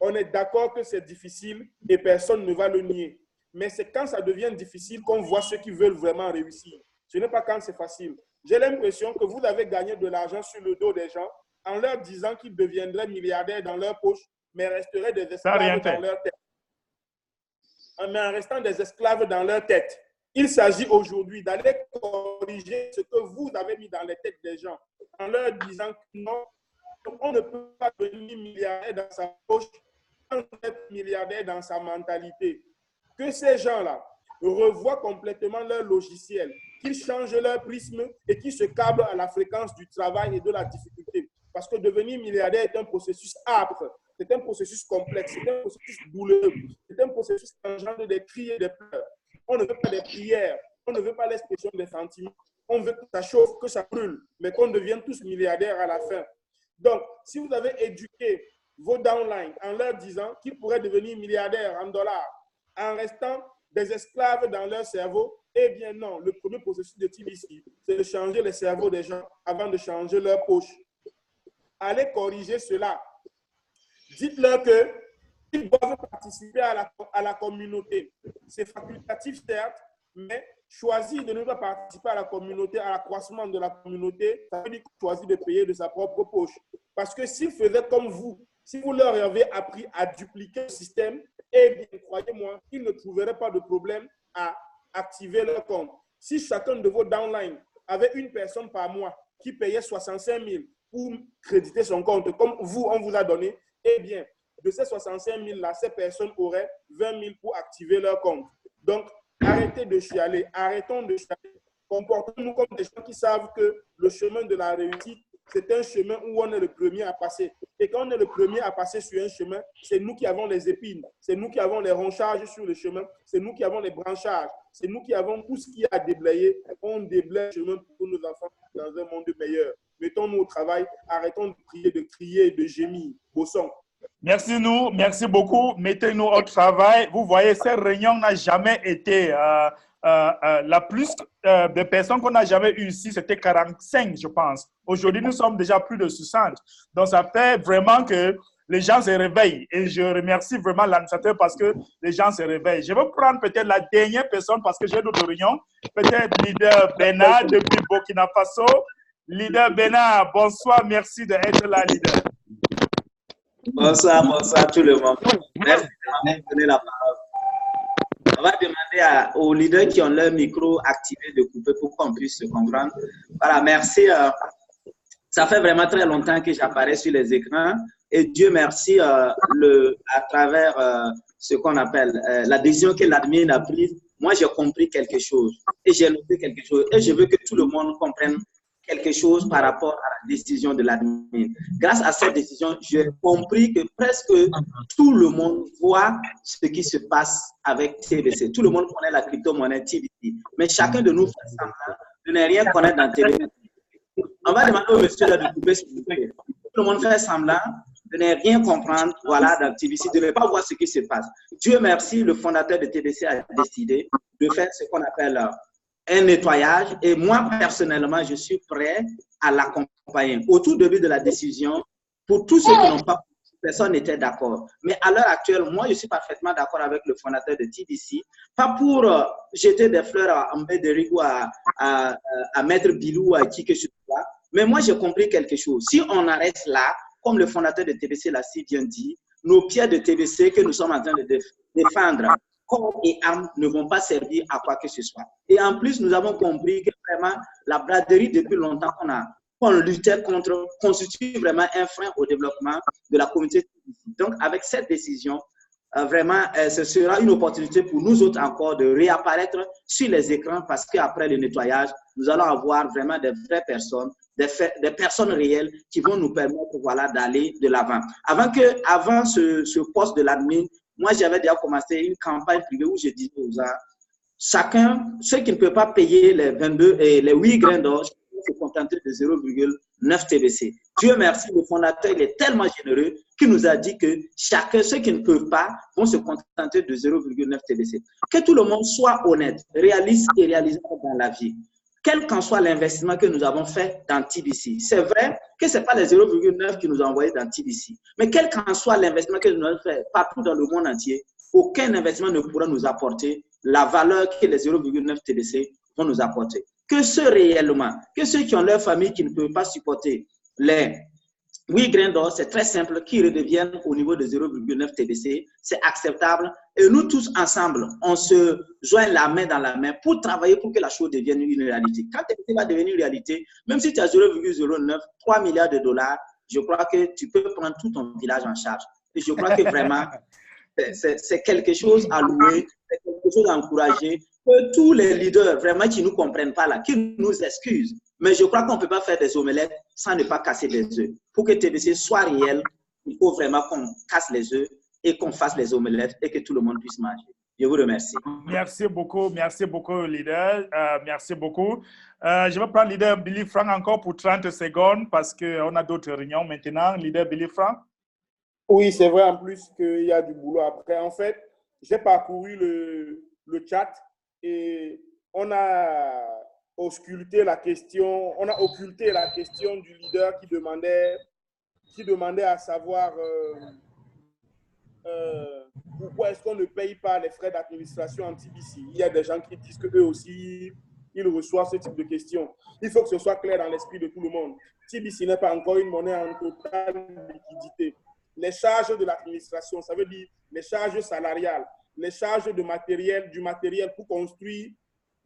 C: On est d'accord que c'est difficile et personne ne va le nier. Mais c'est quand ça devient difficile qu'on voit ceux qui veulent vraiment réussir. Ce n'est pas quand c'est facile. J'ai l'impression que vous avez gagné de l'argent sur le dos des gens en leur disant qu'ils deviendraient milliardaires dans leur poche, mais resteraient des esclaves dans leur tête. Mais en restant des esclaves dans leur tête, il s'agit aujourd'hui d'aller corriger ce que vous avez mis dans les têtes des gens en leur disant que non, on ne peut pas devenir milliardaire dans sa poche sans être milliardaire dans sa mentalité. Que ces gens-là revoient complètement leur logiciel, qu'ils changent leur prisme et qu'ils se câblent à la fréquence du travail et de la difficulté. Parce que devenir milliardaire est un processus âpre, c'est un processus complexe, c'est un processus douloureux, c'est un processus qui engendre des cris et des pleurs. On ne veut pas des prières, on ne veut pas l'expression des sentiments, on veut que ça chauffe, que ça brûle, mais qu'on devienne tous milliardaires à la fin. Donc, si vous avez éduqué vos downlines en leur disant qu'ils pourraient devenir milliardaires en dollars, en restant des esclaves dans leur cerveau, eh bien non, le premier processus de TBC, c'est de changer les cerveaux des gens avant de changer leur poche. Allez corriger cela. Dites-leur qu'ils doivent participer à la communauté. C'est facultatif, certes, mais choisir de ne pas participer à la communauté, à l'accroissement de la communauté, ça veut dire choisir de payer de sa propre poche. Parce que s'ils faisaient comme vous, si vous leur avez appris à dupliquer le système, eh bien, croyez-moi, ils ne trouveraient pas de problème à activer leur compte. Si chacun de vos downlines avait une personne par mois qui payait 65 000 pour créditer son compte, comme vous, on vous a donné, eh bien, de ces 65 000-là, ces personnes auraient 20 000 pour activer leur compte. Donc, arrêtez de chialer, arrêtons de chialer. Comportons-nous comme des gens qui savent que le chemin de la réussite, c'est un chemin où on est le premier à passer. Et quand on est le premier à passer sur un chemin, c'est nous qui avons les épines, c'est nous qui avons les ronchages sur le chemin, c'est nous qui avons les branchages, c'est nous qui avons tout ce qui a déblayé. On déblaye le chemin pour nos enfants dans un monde meilleur. Mettons-nous au travail, arrêtons de prier, de crier, de gémir. Bossons.
A: Merci beaucoup. Mettez-nous au travail. Vous voyez, cette réunion n'a jamais été la plus de personnes qu'on n'a jamais eues ici, c'était 45, je pense. Aujourd'hui, nous sommes déjà plus de 60. Donc, ça fait vraiment que les gens se réveillent. Et je remercie vraiment l'administrateur parce que les gens se réveillent. Je vais prendre peut-être la dernière personne parce que j'ai d'autres réunions. Peut-être leader Bena depuis Burkina Faso. Leader Bena, bonsoir. Merci d'être là, leader.
K: Bonsoir tout le monde. Merci de m'avoir donné la parole. On va demander aux leaders qui ont leur micro activé de couper pour qu'on puisse se comprendre. Voilà, merci. Ça fait vraiment très longtemps que j'apparais sur les écrans et Dieu merci, à travers ce qu'on appelle la décision que l'admin a prise, moi j'ai compris quelque chose et j'ai noté quelque chose et je veux que tout le monde comprenne quelque chose par rapport à la décision de l'admin. Grâce à cette décision, j'ai compris que presque tout le monde voit ce qui se passe avec TBC. Tout le monde connaît la crypto-monnaie TBC, mais chacun de nous fait semblant de ne rien connaître dans TBC. On va demander au monsieur de couper ce bouquet. Tout le monde fait semblant de ne rien comprendre, voilà, dans TBC, de ne pas voir ce qui se passe. Dieu merci, le fondateur de TBC a décidé de faire ce qu'on appelle un nettoyage et moi, personnellement, je suis prêt à l'accompagner. Au tout début de la décision, pour tous ceux qui n'ont pas, personne n'était d'accord. Mais à l'heure actuelle, moi, je suis parfaitement d'accord avec le fondateur de TBC, pas pour jeter des fleurs à Mbédéric ou à Maître Bilou ou à qui que ce soit, mais moi, j'ai compris quelque chose. Si on arrête là, comme le fondateur de TBC l'a si bien dit, nos pierres de TBC que nous sommes en train de défendre, corps et âme ne vont pas servir à quoi que ce soit. Et en plus, nous avons compris que vraiment, la braderie, depuis longtemps qu'on luttait contre, constitue vraiment un frein au développement de la communauté. Donc, avec cette décision, vraiment, ce sera une opportunité pour nous autres encore de réapparaître sur les écrans parce qu'après le nettoyage, nous allons avoir vraiment des vraies personnes, des personnes réelles qui vont nous permettre voilà, d'aller de l'avant. Avant ce poste de l'admin, moi, j'avais déjà commencé une campagne privée où je disais aux gens, chacun, ceux qui ne peuvent pas payer les 22 et les 8 grains d'or, se contenter de 0,9 TBC. Dieu merci, le fondateur, il est tellement généreux qu'il nous a dit que chacun, ceux qui ne peuvent pas, vont se contenter de 0,9 TBC. Que tout le monde soit honnête, réaliste et réalisable dans la vie. Quel qu'en soit l'investissement que nous avons fait dans TBC. C'est vrai que ce n'est pas les 0,9 qui nous ont envoyés dans TBC. Mais quel qu'en soit l'investissement que nous avons fait partout dans le monde entier, aucun investissement ne pourra nous apporter la valeur que les 0,9 TBC vont nous apporter. Que ceux réellement, que ceux qui ont leur famille qui ne peuvent pas supporter les 8 grains d'or, c'est très simple, qui redeviennent au niveau de 0,9 TBC, c'est acceptable. Et nous tous ensemble, on se joint la main dans la main pour travailler pour que la chose devienne une réalité. Quand TBC va devenir une réalité, même si tu as 0,09, 3 milliards de dollars, je crois que tu peux prendre tout ton village en charge. Et je crois que vraiment, c'est quelque chose à louer, c'est quelque chose à encourager. Que tous les leaders vraiment qui ne nous comprennent pas là, qui nous excusent. Mais je crois qu'on ne peut pas faire des omelettes sans ne pas casser des œufs. Pour que TBC soit réel, il faut vraiment qu'on casse les œufs et qu'on fasse les omelettes et que tout le monde puisse manger. Je vous remercie.
A: Merci beaucoup, leader. Merci beaucoup. Je vais prendre leader Billy Frank encore pour 30 secondes parce qu'on a d'autres réunions maintenant. Leader Billy Frank.
C: Oui, c'est vrai en plus qu'il y a du boulot après. En fait, j'ai parcouru le chat et on a occulté la question du leader qui demandait à savoir pourquoi est-ce qu'on ne paye pas les frais d'administration en TBC? Il y a des gens qui disent qu'eux aussi, ils reçoivent ce type de questions. Il faut que ce soit clair dans l'esprit de tout le monde. TBC n'est pas encore une monnaie en totale liquidité. Les charges de l'administration, ça veut dire les charges salariales, les charges de matériel, du matériel pour construire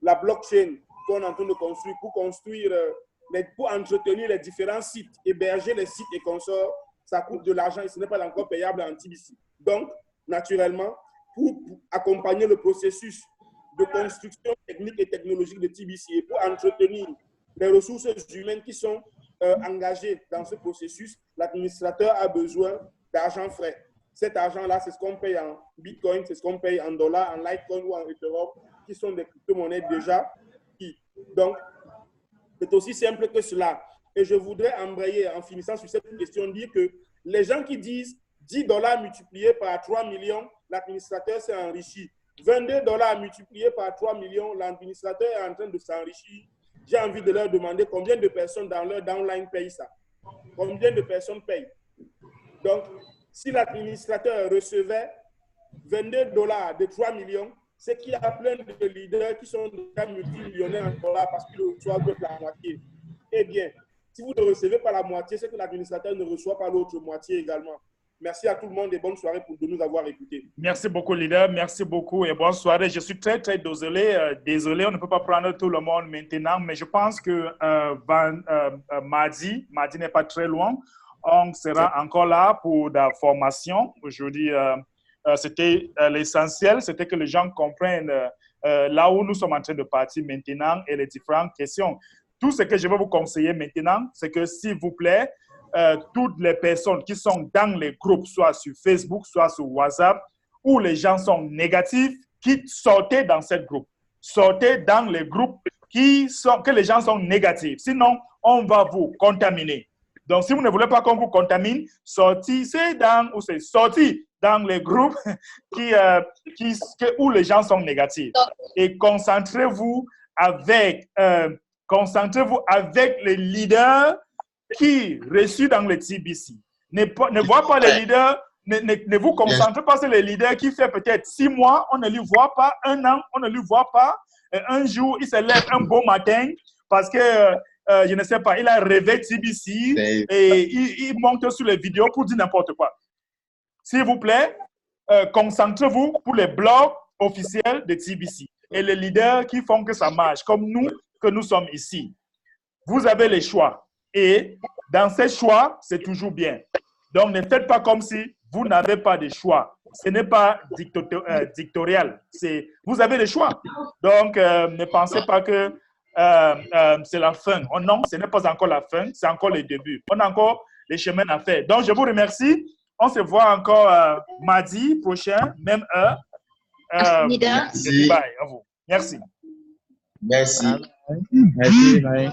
C: la blockchain qu'on est en train de construire, pour construire, pour entretenir les différents sites, héberger les sites et consorts, ça coûte de l'argent et ce n'est pas encore payable en TBC. Donc, naturellement, pour accompagner le processus de construction technique et technologique de TBC et pour entretenir les ressources humaines qui sont engagées dans ce processus, l'administrateur a besoin d'argent frais. Cet argent-là, c'est ce qu'on paye en Bitcoin, c'est ce qu'on paye en dollars, en Litecoin ou en Ethereum, qui sont des crypto-monnaies déjà. Donc, c'est aussi simple que cela. Et je voudrais embrayer, en finissant sur cette question, dire que les gens qui disent 10 $ multipliés par 3 millions, l'administrateur s'est enrichi. 22 $ multipliés par 3 millions, l'administrateur est en train de s'enrichir. J'ai envie de leur demander combien de personnes dans leur downline payent ça. Combien de personnes payent? Donc, si l'administrateur recevait 22 $ de 3 millions, c'est qu'il y a plein de leaders qui sont déjà multimillionnaires en dollars parce qu'ils reçoivent la moitié. Eh bien, si vous ne recevez pas la moitié, c'est que l'administrateur ne reçoit pas l'autre moitié également. Merci à tout le monde et bonne soirée pour de nous avoir écoutés.
A: Merci beaucoup, leader. Merci beaucoup et bonne soirée. Je suis très, très désolé. Désolé, on ne peut pas prendre tout le monde maintenant, mais je pense que mardi n'est pas très loin. On sera encore là pour la formation. Aujourd'hui, c'était l'essentiel, c'était que les gens comprennent là où nous sommes en train de partir maintenant et les différentes questions. Tout ce que je vais vous conseiller maintenant, c'est que s'il vous plaît, toutes les personnes qui sont dans les groupes, soit sur Facebook, soit sur WhatsApp, où les gens sont négatifs, sortez dans ce groupe. Sortez dans les groupes que les gens sont négatifs. Sinon, on va vous contaminer. Donc, si vous ne voulez pas qu'on vous contamine, sortez dans les groupes où les gens sont négatifs. Et concentrez-vous avec les leaders qui reçus dans le TBC. Ne voyez pas les leaders, ne vous concentrez pas sur les leaders qui fait peut-être 6 mois, on ne lui voit pas, 1 an, on ne lui voit pas. Un jour, il se lève un beau matin parce que, je ne sais pas, il a rêvé TBC et il monte sur les vidéos pour dire n'importe quoi. S'il vous plaît, concentrez-vous pour les blogs officiels de TBC et les leaders qui font que ça marche, comme nous, que nous sommes ici. Vous avez les choix. Et dans ces choix, c'est toujours bien. Donc, ne faites pas comme si vous n'avez pas de choix. Ce n'est pas dictatorial. Vous avez le choix. Donc, ne pensez pas que c'est la fin. Oh non, ce n'est pas encore la fin. C'est encore le début. On a encore les chemins à faire. Donc, je vous remercie. On se voit encore mardi prochain, même heure.
B: Merci.
A: Bye à vous. Merci.
B: Merci.
L: Merci. Bye.